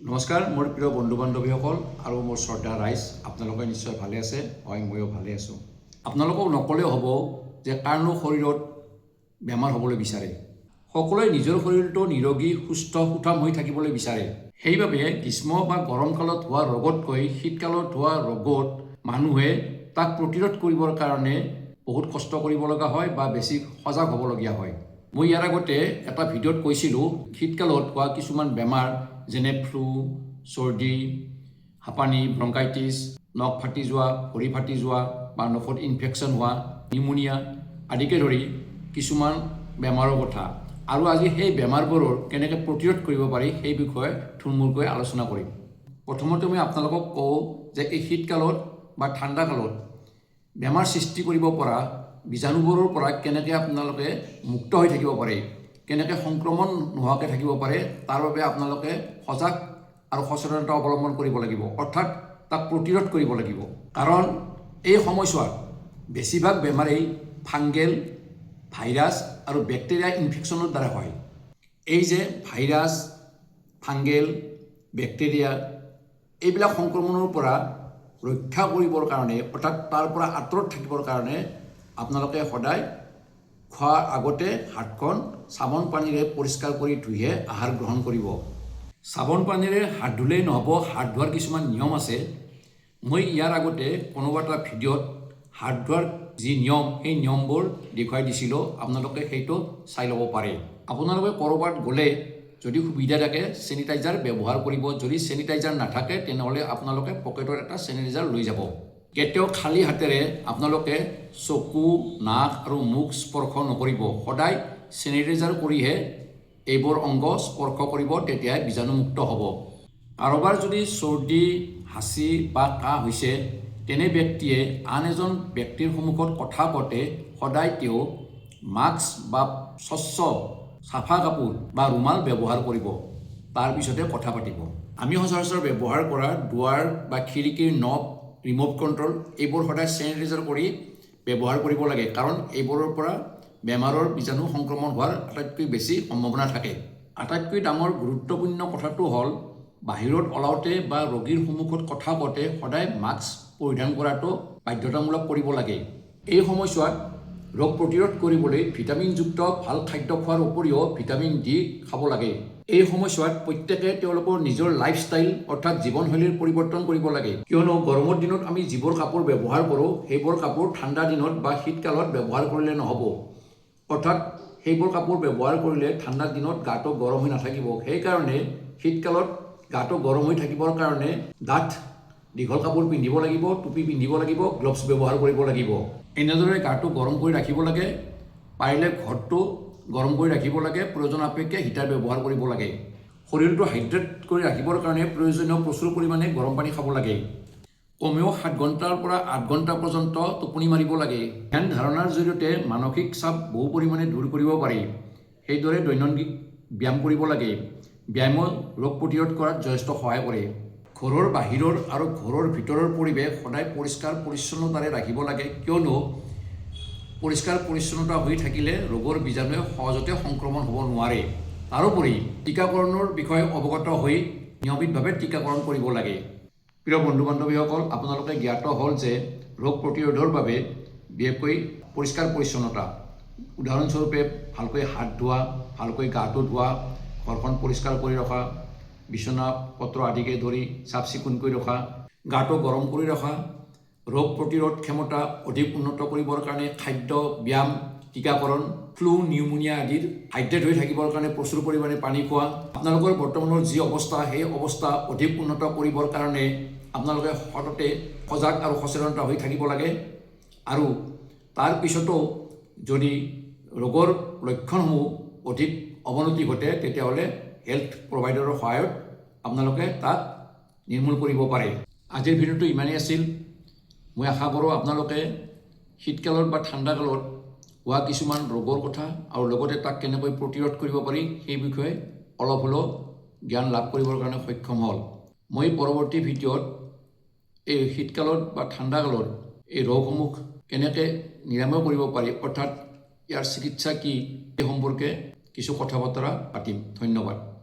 নমস্কাৰ মোৰ প্ৰিয় বন্ধু বান্ধৱীসকল আৰু মোৰ শ্ৰদ্ধা ৰাইজ, আপোনালোকে নিশ্চয় ভালে আছে। হয়, ময়ো ভালে আছোঁ। আপোনালোকক নকলেও হ'ব যে কাৰণো শৰীৰত বেমাৰ হ'বলৈ বিচাৰে। সকলোৱে নিজৰ শৰীৰটো নিৰোগী সুস্থ সুঠাম হৈ থাকিবলৈ বিচাৰে। সেইবাবে গ্ৰীষ্ম বা গৰম কালত হোৱা ৰোগতকৈ শীতকালত হোৱা ৰোগত মানুহে তাক প্ৰতিৰোধ কৰিবৰ কাৰণে বহুত কষ্ট কৰিব লগা হয় বা বেছি সজাগ হ'বলগীয়া হয়। মই ইয়াৰ আগতে এটা ভিডিঅ'ত কৈছিলোঁ শীতকালত হোৱা কিছুমান বেমাৰ যেনে ফ্লু, চৰ্দি, হাঁপানি, ব্ৰংকাইটিছ, নখ ফাটি যোৱা, ভৰি ফাটি যোৱা বা নখত ইনফেকশ্যন হোৱা, নিউম'নিয়া আদিকে ধৰি কিছুমান বেমাৰৰ কথা। আৰু আজি সেই বেমাৰবোৰৰ কেনেকৈ প্ৰতিৰোধ কৰিব পাৰি সেই বিষয়ে থুলমূলকৈ আলোচনা কৰিম। প্ৰথমতে মই আপোনালোকক কওঁ যে এই শীতকালত বা ঠাণ্ডা কালত বেমাৰ সৃষ্টি কৰিব পৰা বীজাণুবোৰৰ পৰা কেনেকৈ আপোনালোকে মুক্ত হৈ থাকিব পাৰে, কেনেকৈ সংক্ৰমণ নোহোৱাকৈ থাকিব পাৰে, তাৰ বাবে আপোনালোকে সজাগ আৰু সচেতনতা অৱলম্বন কৰিব লাগিব, অৰ্থাৎ তাক প্ৰতিৰোধ কৰিব লাগিব। কাৰণ এই সময়ছোৱাত বেছিভাগ বেমাৰেই ফাংগেল, ভাইৰাছ আৰু বেক্টেৰিয়া ইনফেকশ্যনৰ দ্বাৰা হয়। এই যে ভাইৰাছ, ফাংগেল, বেক্টেৰিয়া এইবিলাক সংক্ৰমণৰ পৰা ৰক্ষা কৰিবৰ কাৰণে, অৰ্থাৎ তাৰ পৰা আঁতৰত থাকিবৰ কাৰণে আপোনালোকে সদায় খোৱাৰ আগতে হাতখন চাবোন পানীৰে পৰিষ্কাৰ কৰি ধুইহে আহাৰ গ্ৰহণ কৰিব। চাবোন পানীৰে হাত ধুলেই নহ'ব, হাত ধোৱাৰ কিছুমান নিয়ম আছে। মই ইয়াৰ আগতে কোনোবা এটা ভিডিঅ'ত হাত ধোৱাৰ যি নিয়ম সেই নিয়মবোৰ দেখুৱাই দিছিলোঁ, আপোনালোকে সেইটো চাই ল'ব পাৰে। আপোনালোকে ক'ৰবাত গ'লে যদি সুবিধা থাকে চেনিটাইজাৰ ব্যৱহাৰ কৰিব। যদি চেনিটাইজাৰ নাথাকে তেনেহ'লে আপোনালোকে পকেটত এটা চেনিটাইজাৰ লৈ যাব। কেতিয়াও খালী হাতেৰে আপোনালোকে চকু, নাক আৰু মুখ স্পৰ্শ নকৰিব। সদায় চেনিটাইজাৰ কৰিহে এইবোৰ অংগ স্পৰ্শ কৰিব, তেতিয়াহে বীজাণুমুক্ত হ'ব। কাৰোবাৰ যদি চৰ্দি, হাঁচি বা কাহ হৈছে তেনে ব্যক্তিয়ে আন এজন ব্যক্তিৰ সন্মুখত কথা কওঁতে সদায় তেওঁ মাস্ক বা স্বচ্ছ চাফা কাপোৰ বা ৰুমাল ব্যৱহাৰ কৰিব, তাৰপিছতে কথা পাতিব। আমি সচৰাচৰ ব্যৱহাৰ কৰা দুৱাৰ বা খিৰিকীৰ নব, ৰিম'ট কণ্ট্ৰল এইবোৰ সদায় চেনিটাইজাৰ কৰি ব্যৱহাৰ কৰিব লাগে, কাৰণ এইবোৰৰ পৰা বেমাৰৰ বীজাণু সংক্ৰমণ হোৱাৰ আটাইতকৈ বেছি সম্ভাৱনা থাকে। আটাইতকৈ ডাঙৰ গুৰুত্বপূৰ্ণ কথাটো হ'ল বাহিৰত ওলাওঁতে বা ৰোগীৰ সন্মুখত কথা কওঁতে সদায় মাস্ক পৰিধান কৰাটো বাধ্যতামূলক কৰিব লাগে। এই সময়ছোৱাত ৰোগ প্ৰতিৰোধ কৰিবলৈ ভিটামিনযুক্ত ভাল খাদ্য খোৱাৰ উপৰিও ভিটামিন ডি খাব লাগে। এই সময়ছোৱাত প্ৰত্যেকে তেওঁলোকৰ নিজৰ লাইফষ্টাইল অৰ্থাৎ জীৱনশৈলীৰ পৰিৱৰ্তন কৰিব লাগে, কিয়নো গৰমৰ দিনত আমি যিবোৰ কাপোৰ ব্যৱহাৰ কৰোঁ সেইবোৰ কাপোৰ ঠাণ্ডা দিনত বা শীতকালত ব্যৱহাৰ কৰিলে নহ'ব। অৰ্থাৎ সেইবোৰ কাপোৰ ব্যৱহাৰ কৰিলে ঠাণ্ডা দিনত গাটো গৰম হৈ নাথাকিব। সেইকাৰণে শীতকালত গাটো গৰম হৈ থাকিবৰ কাৰণে ডাঠ দীঘল কাপোৰ পিন্ধিব লাগিব, টুপি পিন্ধিব লাগিব, গ্লভছ ব্যৱহাৰ কৰিব লাগিব। এনেদৰে গাটো গৰম কৰি ৰাখিব লাগে। পাৰিলে ঘৰটো গৰম কৰি ৰাখিব লাগে, প্ৰয়োজন সাপেক্ষে হিটাৰ ব্যৱহাৰ কৰিব লাগে। শৰীৰটো হাইড্ৰেট কৰি ৰাখিবৰ কাৰণে প্ৰয়োজনীয় প্ৰচুৰ পৰিমাণে গৰম পানী খাব লাগে। কমেও 7 ঘণ্টাৰ পৰা 8 ঘণ্টা পৰ্যন্ত টোপনি মাৰিব লাগে। ধ্যান ধাৰণাৰ জৰিয়তে মানসিক চাপ বহু পৰিমাণে দূৰ কৰিব পাৰি। সেইদৰে দৈনন্দিন ব্যায়াম কৰিব লাগে। ব্যায়ামে ৰোগ প্ৰতিৰোধ কৰাত যথেষ্ট সহায় কৰে। ঘৰৰ বাহিৰৰ আৰু ঘৰৰ ভিতৰৰ পৰিৱেশ সদায় পৰিষ্কাৰ পৰিচ্ছন্নতাৰে ৰাখিব লাগে, কিয়নো পৰিষ্কাৰ পৰিচ্ছন্নতা হৈ থাকিলে ৰোগৰ বীজাণুৱে সহজতে সংক্ৰমণ হ'ব নোৱাৰে। তাৰোপৰি টীকাকৰণৰ বিষয়ে অৱগত হৈ নিয়মিতভাৱে টীকাকৰণ কৰিব লাগে। প্ৰিয় বন্ধু বান্ধৱীসকল, আপোনালোকে জ্ঞাত হ'ল যে ৰোগ প্ৰতিৰোধৰ বাবে বিশেষকৈ পৰিষ্কাৰ পৰিচ্ছন্নতা, উদাহৰণস্বৰূপে ভালকৈ হাত ধোৱা, ভালকৈ গাটো ধোৱা, ঘৰখন পৰিষ্কাৰ কৰি ৰখা, বিচনা পত্ৰ আদিকে ধৰি চাফ চিকুণকৈ ৰখা, গাটো গৰম কৰি ৰখা, ৰোগ প্ৰতিৰোধ ক্ষমতা অধিক উন্নত কৰিবৰ কাৰণে খাদ্য, ব্যায়াম, টীকাকৰণ, ফ্লু, নিউম'নিয়া আদিৰ হাইড্ৰেট হৈ থাকিবৰ কাৰণে প্ৰচুৰ পৰিমাণে পানী খোৱা। আপোনালোকৰ বৰ্তমানৰ যি অৱস্থা সেই অৱস্থা অধিক উন্নত কৰিবৰ কাৰণে আপোনালোকে সততে সজাগ আৰু সচেতনতা হৈ থাকিব লাগে। আৰু তাৰ পিছতো যদি ৰোগৰ লক্ষণসমূহ অধিক অৱনতি ঘটে তেতিয়াহ'লে হেল্থ প্ৰভাইডাৰৰ সহায়ত আপোনালোকে তাক নিৰ্মূল কৰিব পাৰে। আজিৰ ভিডিঅ'টো ইমানেই আছিল। মই আশা কৰোঁ আপোনালোকে শীতকালত বা ঠাণ্ডা কালত হোৱা কিছুমান ৰোগৰ কথা আৰু লগতে তাক কেনেকৈ প্ৰতিৰোধ কৰিব পাৰি সেই বিষয়ে অলপ হ'লেও জ্ঞান লাভ কৰিবৰ কাৰণে সক্ষম হ'ল। মই পৰৱৰ্তী ভিডিঅ'ত এই শীতকালত বা ঠাণ্ডা কালত এই ৰোগসমূহ কেনেকৈ নিৰাময় কৰিব পাৰি, অৰ্থাৎ ইয়াৰ চিকিৎসা কি, এই সম্পৰ্কে কিছু কথা বতৰা পাতিম। ধন্যবাদ।